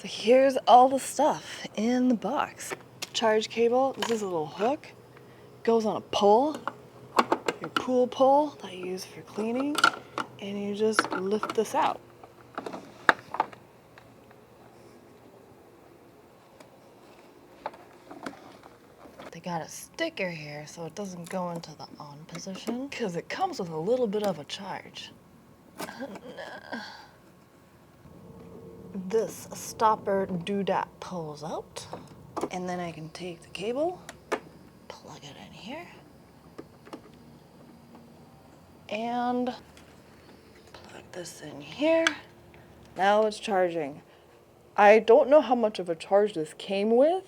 So here's all the stuff in the box. Charge cable, this is a little hook, goes on a pole, your pool pole that you use for cleaning, and you just lift this out. They got a sticker here so it doesn't go into the on position because it comes with a little bit of a charge. This stopper doodad pulls out, and then I can take the cable, plug it in here, and plug this in here. Now it's charging. I don't know how much of a charge this came with,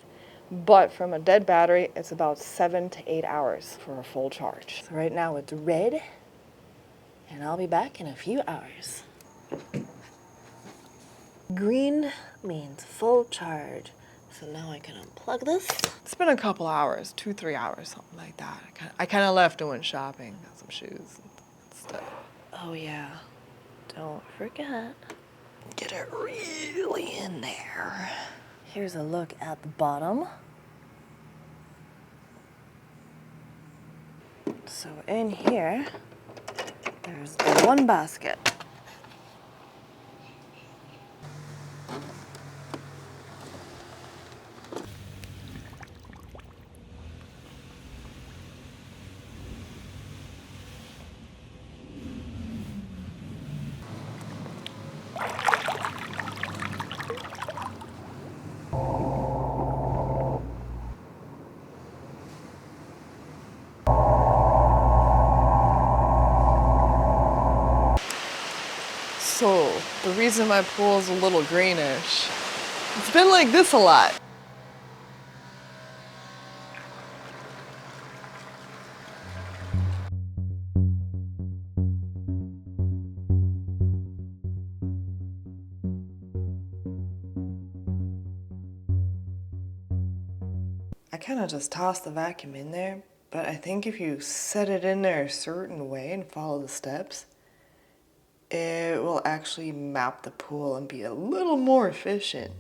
but from a dead battery, it's about 7 to 8 hours for a full charge. So right now it's red, and I'll be back in a few hours. Green means full charge. So now I can unplug this. It's been a couple hours, 2-3 hours, something like that. I kind of left doing shopping, got some shoes and stuff. Oh yeah, don't forget, get it really in there. Here's a look at the bottom. So in here, there's the one basket. So, the reason my pool is a little greenish, it's been like this a lot. I kind of just toss the vacuum in there, but I think if you set it in there a certain way and follow the steps, it will actually map the pool and be a little more efficient.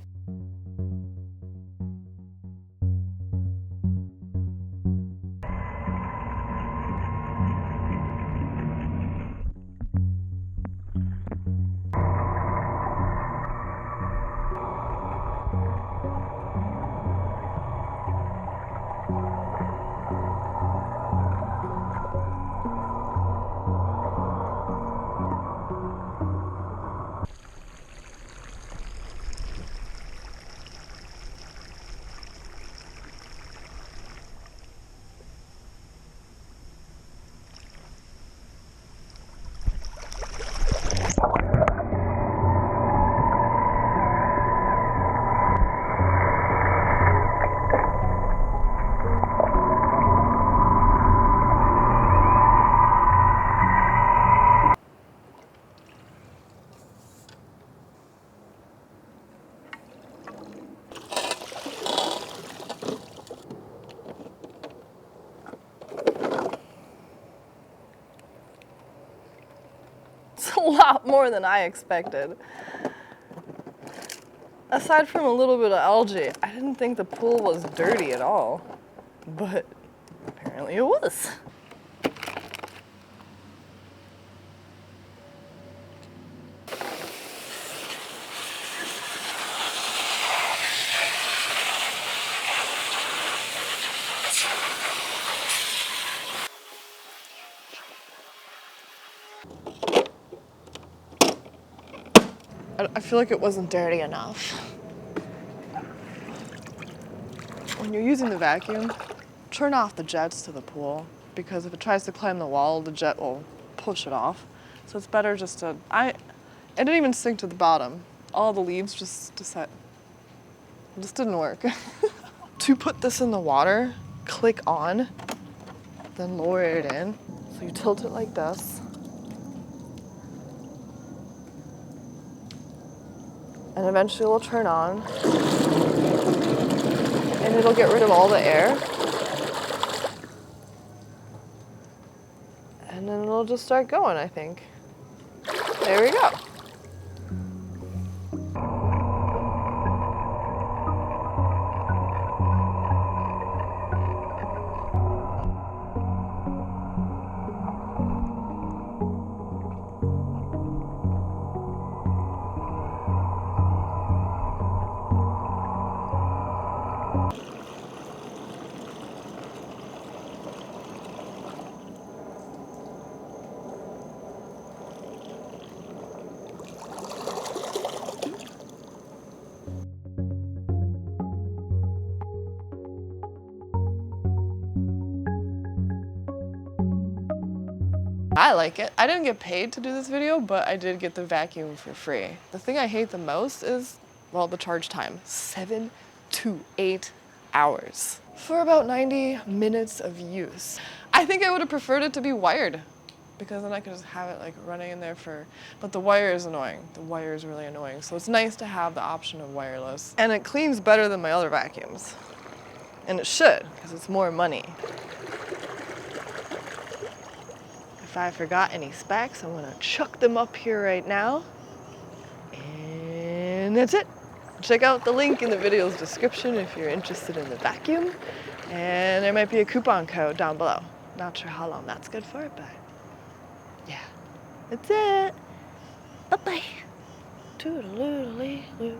It's a lot more than I expected. Aside from a little bit of algae, I didn't think the pool was dirty at all, but apparently it was. I feel like it wasn't dirty enough. When you're using the vacuum, turn off the jets to the pool, because if it tries to climb the wall, the jet will push it off. So it's better just to, it didn't even sink to the bottom. All the leaves just didn't work. To put this in the water, click on, then lower it in. So you tilt it like this. And eventually it'll turn on. And it'll get rid of all the air. And then it'll just start going, I think. There we go. I like it. I didn't get paid to do this video, but I did get the vacuum for free. The thing I hate the most is, well, the charge time. 7 to 8 hours for about 90 minutes of use. I think I would have preferred it to be wired, because then I could just have it like running in there but the wire is annoying. The wire is really annoying. So it's nice to have the option of wireless. And it cleans better than my other vacuums. And it should, because it's more money. If I forgot any specs, I'm gonna chuck them up here right now. And that's it. Check out the link in the video's description if you're interested in the vacuum. And there might be a coupon code down below. Not sure how long that's good for, but yeah, that's it. Bye-bye. Toodaloo-lee-loo.